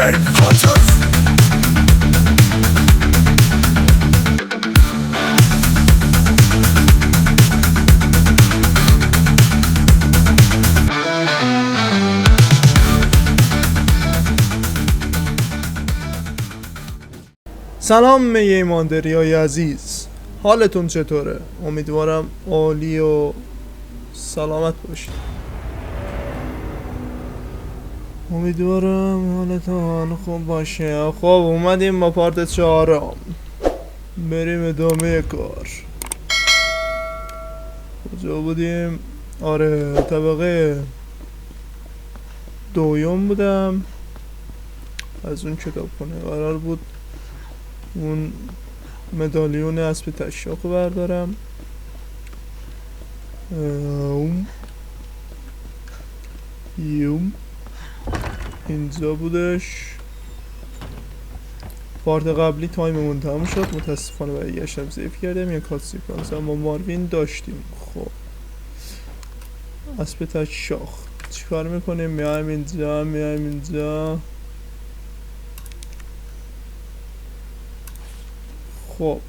سلام میهمانداری عزیز، حالتون چطوره؟ امیدوارم عالی و سلامت باشید. امیدوارم حالتون خوب باشه. خب اومدیم با پارت 4. بریم ادامه کار. کجا بودیم؟ آره طبقه 2 بودم. از اون کتابخونه قرار بود اون مدالیون اسب تشاق بردارم. اینجا بودش. پارت قبلی تایممون تموم شد، متاسفانه برگشتم سیف کردم. یه کاتسیکانس هم با ماروین داشتیم. خب اسب تشاق چیکار میکنیم؟ میایم اینجا. خب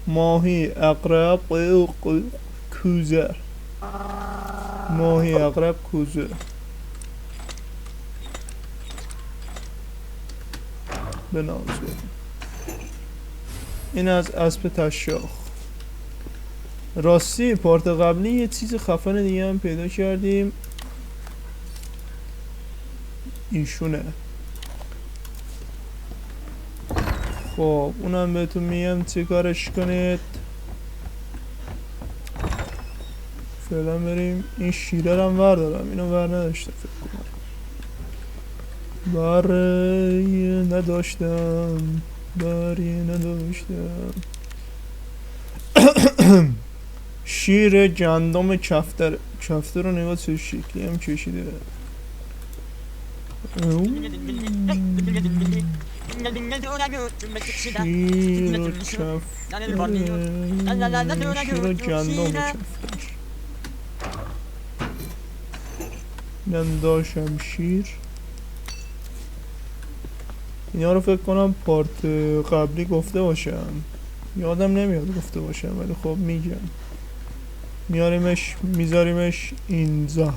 ماهی، عقرب، کوزه. ماهی، عقرب، کوزه. بنازه. این از اسب تشاق. راستی پارت قبلی یه چیز خفن دیگه هم پیدا کردیم. ایشونه. خب اونم بهتون میگم چه کارش کنید. فعلا بریم این شیره رو هم بردارم. اینو بر نداشته فکر کنم. بری نداشتم. شیر گندم کفتر. کفتر رو نگاه چه شکلی هم کشیده. شیر و کفتر. شیر و گندم کفتر. نم شمشیر. اینا رو فکر کنم پارت قبلی گفته باشم، یادم نمیاد گفته باشم، ولی خب میگم. میاریمش میذاریمش اینجا.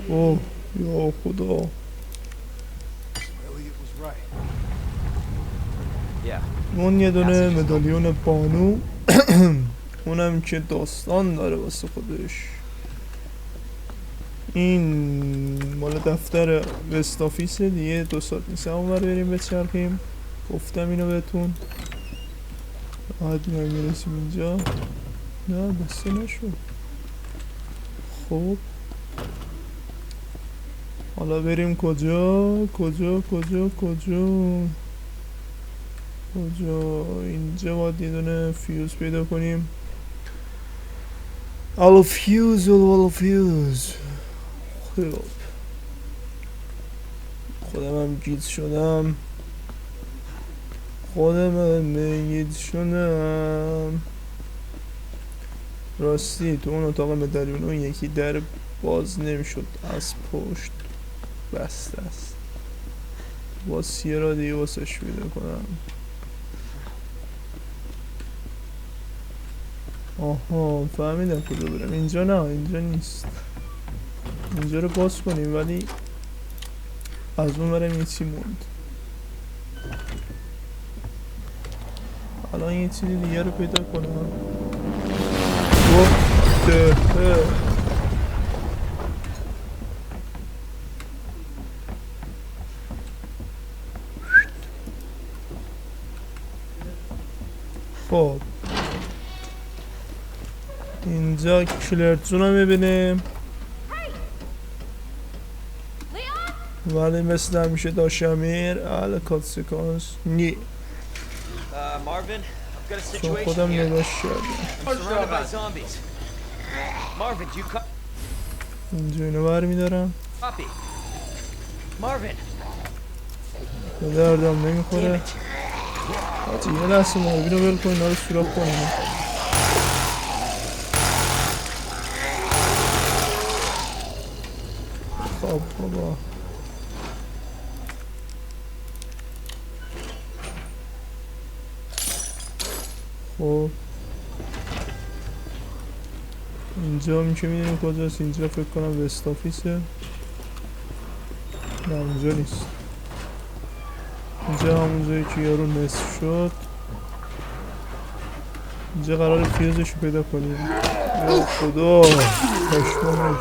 اوه یا خدا. اون یه دونه مدالیون بانو. اونم که داستان داره واسه خودش. این مال دفتر وست آفیسه دیگه. 2 ساعت نیست همون بر بریم بچرخیم. گفتم اینو بهتون. عادی میرسیم اینجا. نه بسته نشد. خب حالا بریم کجا. اینجا باید یه دونه فیوز پیدا کنیم. all fuse. خب خودم هم گیت شدم. راستی تو اون اتاق مدالیون اون یکی در باز نمیشد، از پشت بسته است. با سیرا دیگه واسش پیدا کنم. آها فهمیدم کجا برم. اینجا نه، اینجا نیست. اینجا رو باز کنیم ولی از اون برم یه چی موند. الان یه چیزی دیگه رو پیدا کنم. خب اینجا کلرتون رو میبینیم ولی مثل همیشه داشمیر اهل کاتسیکانس نی. چون خودم نگاش کردم. اینجا اینو بر میدارم. به دردم نمیخوره. حاجی یه لحظه ماروین رو بل کن، اینا رو سوراخ کنیم. خب بابا خب اینجا میشه میدونیم کجاست. اینجا فکر کنم وست آفیسه. نه اونجا نیست. اینجا همون جایی که یارو نصف شد. اینجا قرار فیوزشو پیدا کنیم. یا خدا پشمام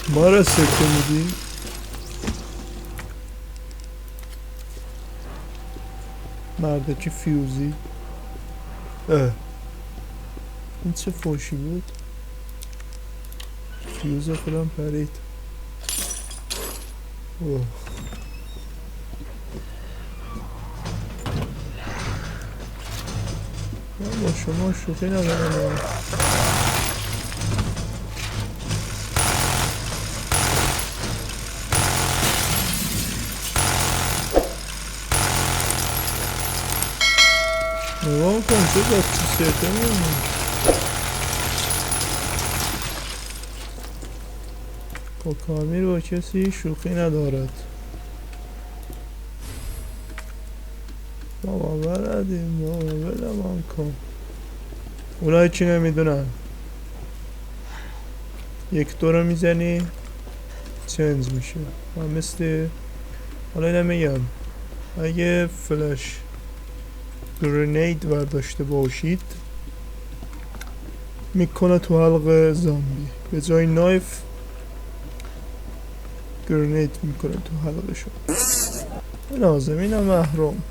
ما را سکته میدی. مرده چی فیوزی. این چه فوشی بود. فیوز خودم پرید. اوه. من با شما شوخی ندارم. نگاه کن چه با چی سرده میمون. با کامیر با کسی شوخی ندارد. بابا بردیم بابا بلمان کن. اونایی چی نمیدونن یک دو رو میزنی چنج میشه و مثل حالا اینم میگم اگه فلش گرینید برداشته باشید میکنه تو حلق زامبی. به جای نایف گرینید میکنه تو حلقشون. نازمین محروم.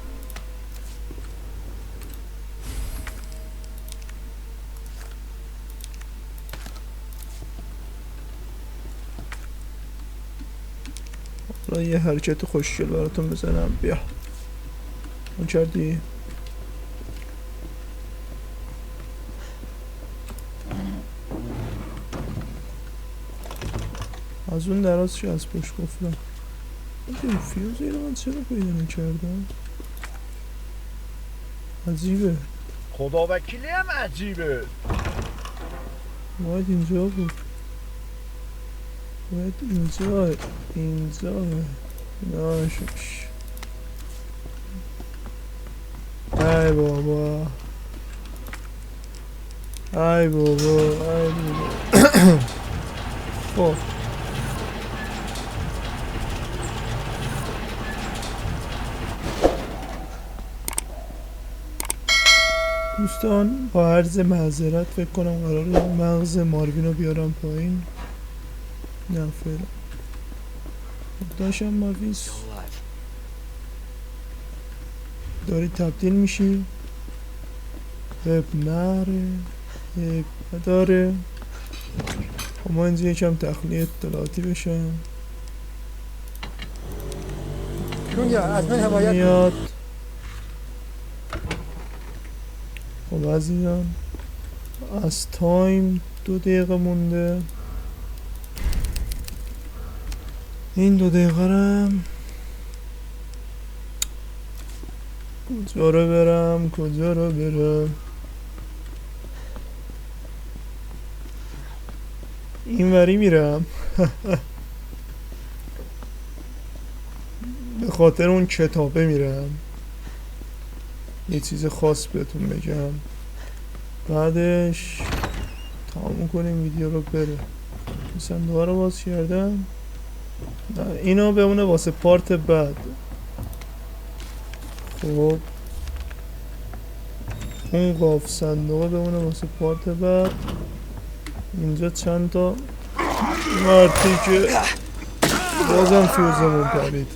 حالا یه حرکت خوشگل براتون بزنم. بیا اون کردی. از اون دراز چی از پشت گفتم. این فیوز اینو من چرا پیدا نکردم. عجیبه. خدا وکیلی هم عجیبه. باید اینجا بود. باید اینجا ناشش. ای بابا ای بابا ای بابا. خب دوستان با عرض معذرت فکر کنم قراره مغز ماروین رو بیارم پایین. نه فعلا داشتم ماویس داری تبدیل میشی. اب نره اب نداره. خب ما اینجا یکم تخلیه اطلاعاتی بشم. میاد. خب عزیزان از تایم 2 دقیقه مونده. این 2 دقیقه رم کجا رو برم کجا رو برم. این وری میرم. به خاطر اون کتابه میرم. یه چیز خاص بهتون بگم بعدش تمام کنیم ویدیو رو بره. صندوق رو باز کردم. نه اینو بمونه واسه پارت بعد. خب اون قاف صندوق بمونه واسه پارت بعد. اینجا چند تا مرتی که بازم فیوزمون پرید.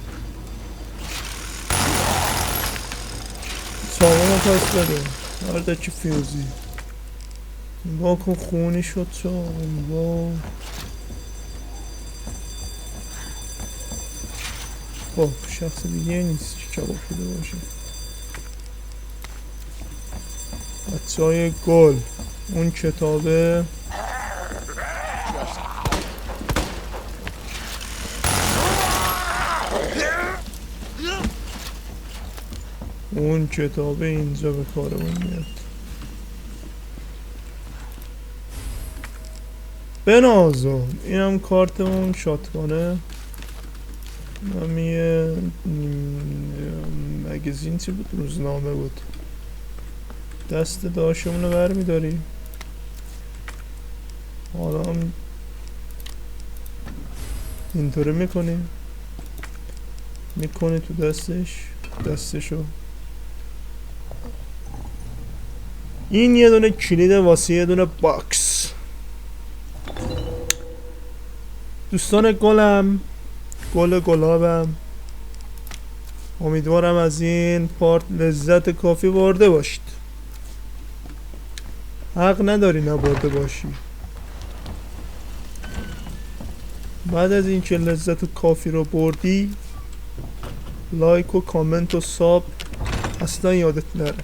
سامانو پس بده مرده چی فیوزی. نگاه کن خونی شد چاقم با. خب شخص دیگه نیست که کباب شده باشه. بچه های گل اون کتابه اینجا به کارمون میاد. بنازم. اینم کارتمون شاتگانه. هم یه مگزین چی بود؟ روزنامه بود. دست داشمونو برمیداری. حالا هم اینطوری میکنی تو دستشو. این یه دونه کلید واسه یه دونه باکس. دوستان گلم، گل گلابم، امیدوارم از این پارت لذت کافی برده باشید. حق نداری نبرده باشی. بعد از اینکه لذت کافی رو بردی، لایک و کامنت و ساب اصلا یادت نره.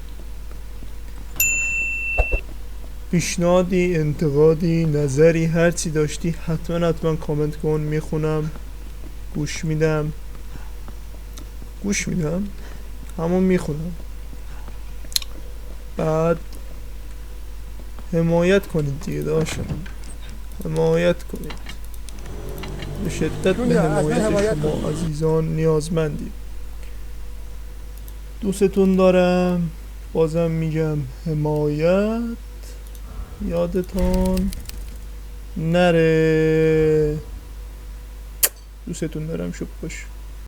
پیشنهادی، انتقادی، نظری، هرچی داشتی حتما کامنت کن. میخونم، گوش میدم، همون میخونم. بعد حمایت کنید دیگه داشتم، حمایت کنید. به شدت به حمایت شما عزیزان نیازمندیم. دوستتون دارم. بازم میگم حمایت یادتون نره. دوستتون دارم. شب باش.